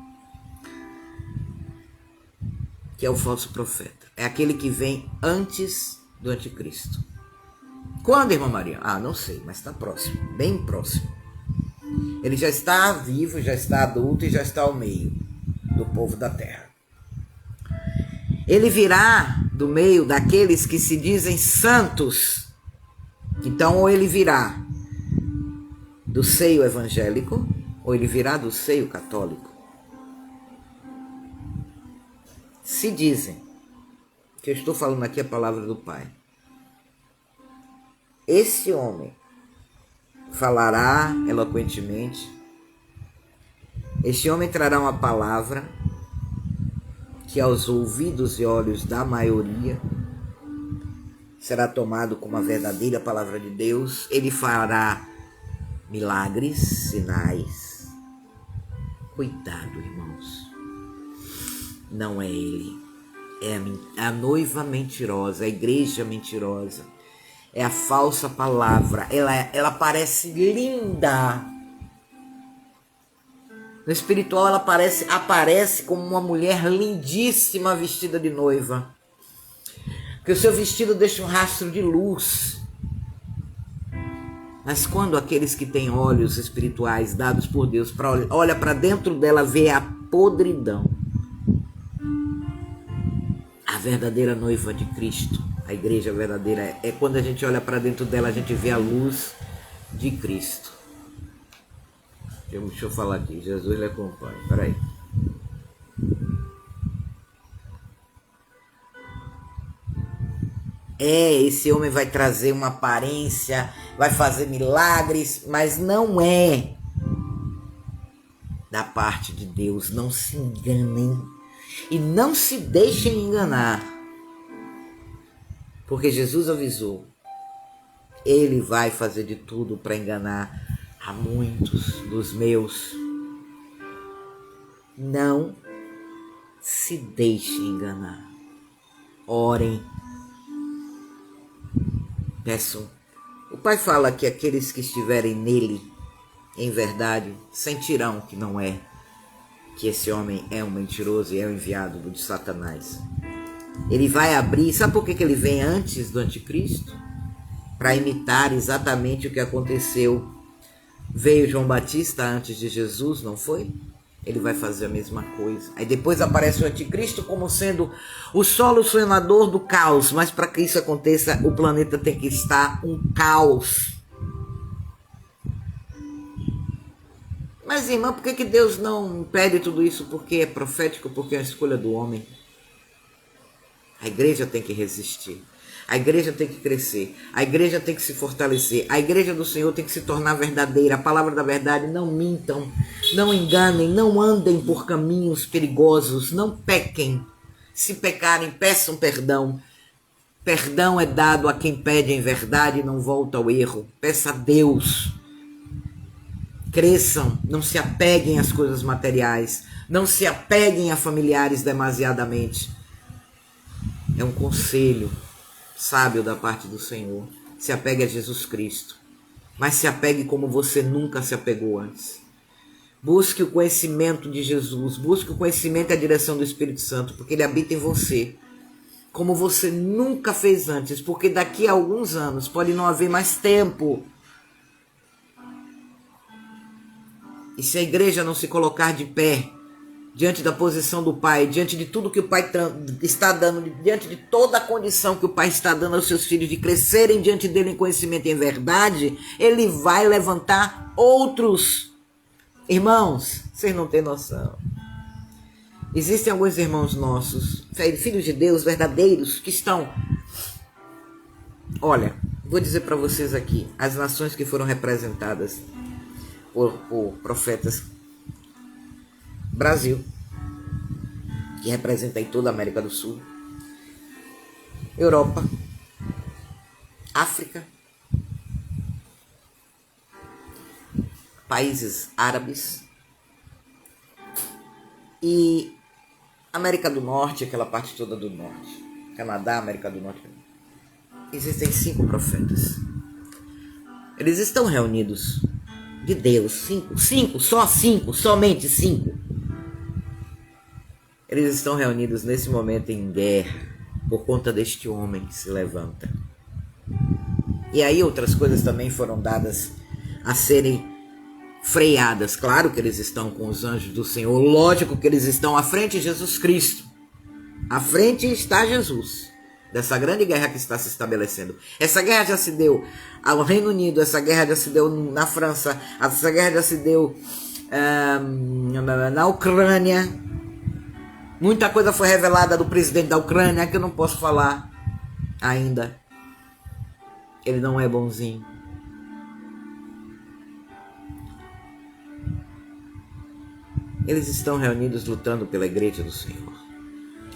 que é o falso profeta. É aquele que vem antes do anticristo. Quando, irmã Maria? Não sei, mas está próximo, bem próximo. Ele já está vivo, já está adulto e já está ao meio do povo da terra. Ele virá do meio daqueles que se dizem santos. Então, ou ele virá do seio evangélico, ou ele virá do seio católico. Se dizem, que eu estou falando aqui a palavra do Pai. Esse homem falará eloquentemente. Este homem trará uma palavra que aos ouvidos e olhos da maioria será tomado como a verdadeira palavra de Deus. Ele fará milagres, sinais. Cuidado, irmãos. Não é ele. É a noiva mentirosa, a igreja mentirosa. É a falsa palavra. Ela parece linda. No espiritual ela aparece como uma mulher lindíssima vestida de noiva. Porque o seu vestido deixa um rastro de luz. Mas quando aqueles que têm olhos espirituais dados por Deus olha para dentro dela, vê a podridão. A verdadeira noiva de Cristo, a igreja verdadeira, é quando a gente olha para dentro dela, a gente vê a luz de Cristo. Deixa eu falar aqui, Jesus lhe acompanha, peraí. Esse homem vai trazer uma aparência, vai fazer milagres, mas não é da parte de Deus. Não se enganem e não se deixem enganar, porque Jesus avisou, ele vai fazer de tudo para enganar a muitos dos meus. Não se deixem enganar. Orem. Peçam. O Pai fala que aqueles que estiverem nele, em verdade, sentirão que não é, que esse homem é um mentiroso e é um enviado de Satanás. Ele vai abrir, sabe por que ele vem antes do anticristo? Para imitar exatamente o que aconteceu. Veio João Batista antes de Jesus, não foi? Ele vai fazer a mesma coisa. Aí depois aparece o anticristo como sendo o solucionador do caos. Mas para que isso aconteça, o planeta tem que estar um caos. Mas, irmã, por que Deus não pede tudo isso? Porque é profético, porque é a escolha do homem. A igreja tem que resistir. A igreja tem que crescer. A igreja tem que se fortalecer. A igreja do Senhor tem que se tornar verdadeira. A palavra da verdade, não mintam, não enganem, não andem por caminhos perigosos, não pequem. Se pecarem, peçam perdão. Perdão é dado a quem pede em verdade e não volta ao erro. Peça a Deus. Cresçam, não se apeguem às coisas materiais. Não se apeguem a familiares demasiadamente. É um conselho sábio da parte do Senhor. Se apegue a Jesus Cristo. Mas se apegue como você nunca se apegou antes. Busque o conhecimento de Jesus. Busque o conhecimento e a direção do Espírito Santo. Porque Ele habita em você. Como você nunca fez antes. Porque daqui a alguns anos pode não haver mais tempo. E se a igreja não se colocar de pé diante da posição do Pai, diante de tudo que o Pai está dando, diante de toda a condição que o Pai está dando aos seus filhos de crescerem diante dele em conhecimento e em verdade, ele vai levantar outros. Irmãos, vocês não têm noção. Existem alguns irmãos nossos, filhos de Deus verdadeiros, que estão... Olha, vou dizer para vocês aqui, as nações que foram representadas por profetas. Brasil, que representa aí toda a América do Sul, Europa, África, países árabes e América do Norte, aquela parte toda do norte, Canadá, América do Norte. Existem 5 profetas. Eles estão reunidos de Deus, 5, só 5, somente 5. Eles estão reunidos nesse momento em guerra por conta deste homem que se levanta. E aí outras coisas também foram dadas a serem freadas. Claro que eles estão com os anjos do Senhor. Lógico que eles estão à frente de Jesus Cristo. À frente está Jesus. Dessa grande guerra que está se estabelecendo. Essa guerra já se deu ao Reino Unido. Essa guerra já se deu na França. Essa guerra já se deu na Ucrânia. Muita coisa foi revelada do presidente da Ucrânia que eu não posso falar ainda. Ele não é bonzinho. Eles estão reunidos lutando pela igreja do Senhor.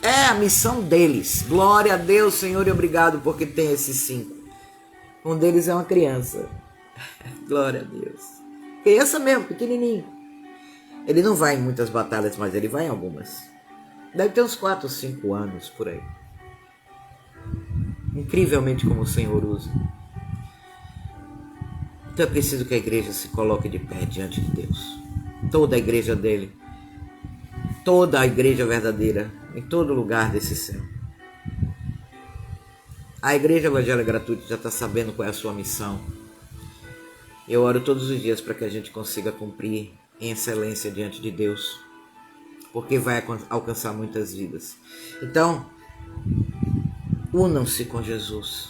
É a missão deles. Glória a Deus, Senhor, e obrigado porque tem esses 5. Um deles é uma criança. Glória a Deus. Criança mesmo, pequenininho. Ele não vai em muitas batalhas, mas ele vai em algumas. Deve ter uns 4 ou 5 anos por aí. Incrivelmente como o Senhor usa. Então é preciso que a igreja se coloque de pé diante de Deus. Toda a igreja dele. Toda a igreja verdadeira. Em todo lugar desse céu. A igreja evangélica gratuita já está sabendo qual é a sua missão. Eu oro todos os dias para que a gente consiga cumprir em excelência diante de Deus. Porque vai alcançar muitas vidas. Então, unam-se com Jesus.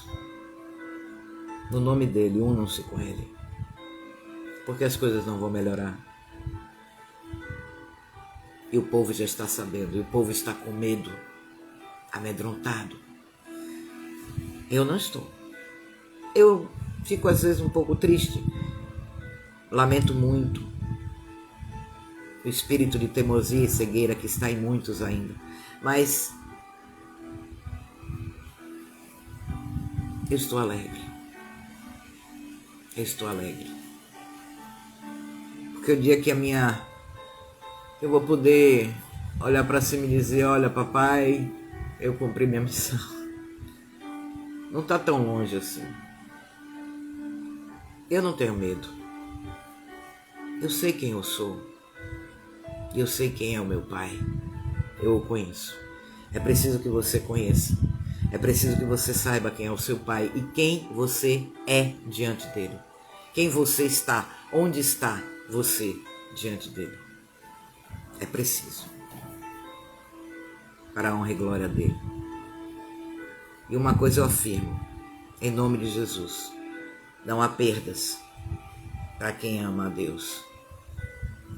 No nome dele, unam-se com ele. Porque as coisas não vão melhorar. E o povo já está sabendo. E o povo está com medo. Amedrontado. Eu não estou. Eu fico às vezes um pouco triste. Lamento muito o espírito de teimosia e cegueira que está em muitos ainda. Mas eu estou alegre. Eu estou alegre. Porque o dia que eu vou poder olhar para cima e dizer, olha papai, eu cumpri minha missão. Não está tão longe assim. Eu não tenho medo. Eu sei quem eu sou. Eu sei quem é o meu pai. Eu o conheço. É preciso que você conheça. É preciso que você saiba quem é o seu pai e quem você é diante dele. Quem você está, onde está você diante dele. É preciso. Para a honra e glória dele. E uma coisa eu afirmo, em nome de Jesus. Não há perdas para quem ama a Deus.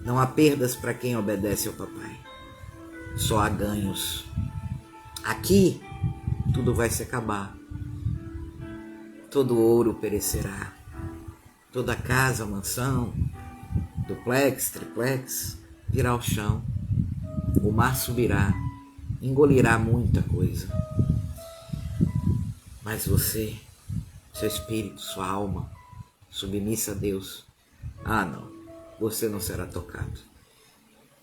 Não há perdas para quem obedece ao papai. Só há ganhos. Aqui tudo vai se acabar. Todo ouro perecerá. Toda casa, mansão, duplex, triplex, virá ao chão. O mar subirá, engolirá muita coisa. Mas você, seu espírito, sua alma, submissa a Deus, não, você não será tocado.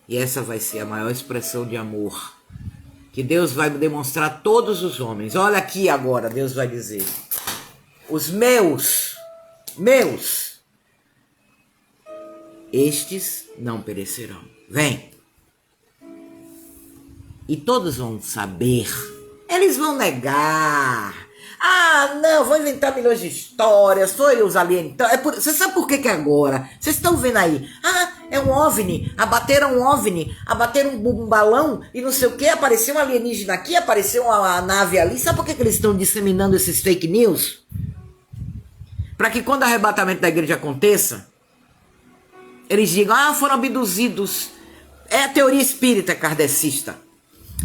E essa vai ser a maior expressão de amor que Deus vai demonstrar a todos os homens. Olha aqui agora, Deus vai dizer: os meus, estes não perecerão. Vem. E todos vão saber. Eles vão negar. Não, vou inventar milhões de histórias. Foi os alienígenas. Você sabe por que agora? Vocês estão vendo aí? É um OVNI. Abateram um OVNI. Abateram um balão e não sei o que. Apareceu um alienígena aqui, apareceu uma nave ali. Sabe por que eles estão disseminando esses fake news? Para que quando o arrebatamento da igreja aconteça, eles digam: foram abduzidos. É a teoria espírita kardecista.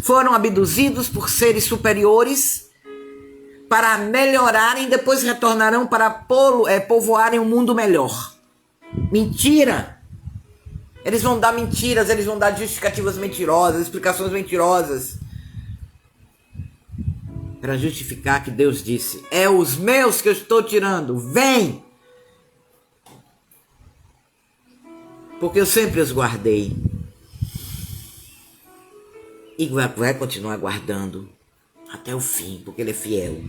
Foram abduzidos por seres superiores para melhorarem, depois retornarão para povoarem um mundo melhor. Mentira! Eles vão dar mentiras, eles vão dar justificativas mentirosas, explicações mentirosas, para justificar que Deus disse: é os meus que eu estou tirando, vem! Porque eu sempre os guardei. E vai continuar guardando até o fim, porque Ele é fiel.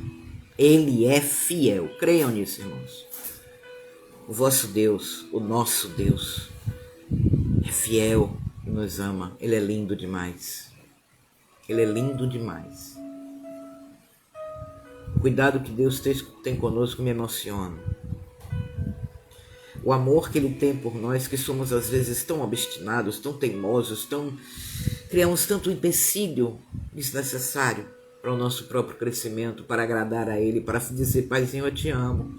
Ele é fiel. Creiam nisso, irmãos. O vosso Deus, o nosso Deus, é fiel e nos ama. Ele é lindo demais. Ele é lindo demais. O cuidado que Deus tem conosco me emociona. O amor que Ele tem por nós, que somos às vezes tão obstinados, tão teimosos, criamos tanto empecilho desnecessário para o nosso próprio crescimento, para agradar a Ele, para dizer: Paizinho, eu te amo,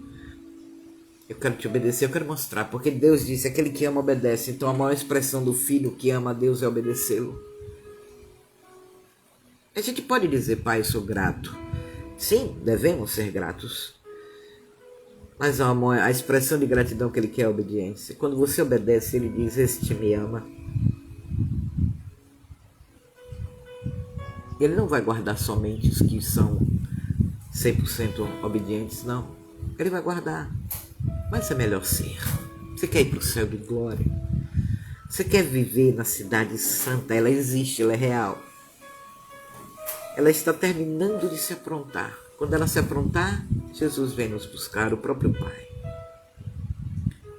eu quero te obedecer, eu quero mostrar, porque Deus disse: aquele que ama obedece. Então a maior expressão do filho que ama a Deus é obedecê-lo. A gente pode dizer: Pai, eu sou grato. Sim, devemos ser gratos. Mas a expressão de gratidão que Ele quer é a obediência. Quando você obedece, Ele diz: este me ama. Ele não vai guardar somente os que são 100% obedientes, não. Ele vai guardar. Mas é melhor ser. Você quer ir para o céu de glória? Você quer viver na cidade santa? Ela existe, ela é real. Ela está terminando de se aprontar. Quando ela se aprontar, Jesus vem nos buscar, o próprio Pai.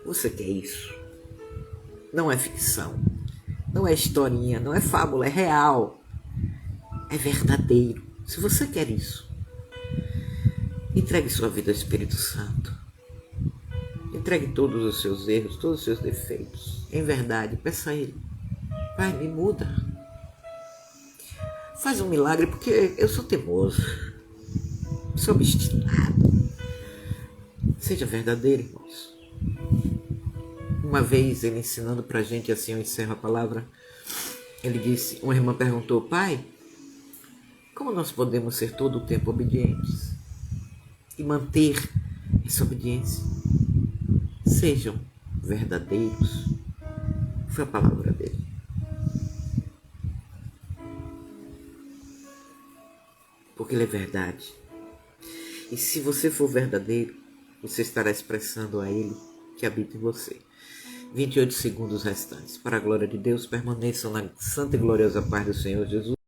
Você quer isso? Não é ficção. Não é historinha, não é fábula, é real. É verdadeiro. Se você quer isso, entregue sua vida ao Espírito Santo. Entregue todos os seus erros, todos os seus defeitos. Em verdade, peça a Ele: Pai, me muda. Faz um milagre, porque eu sou teimoso. Sou obstinado. Seja verdadeiro, irmãos. Uma vez, Ele ensinando pra gente, assim eu encerro a palavra, Ele disse, uma irmã perguntou: Pai, como nós podemos ser todo o tempo obedientes e manter essa obediência? Sejam verdadeiros. Foi a palavra dele. Porque Ele é verdade. E se você for verdadeiro, você estará expressando a Ele que habita em você. 28 segundos restantes. Para a glória de Deus, permaneçam na santa e gloriosa paz do Senhor Jesus.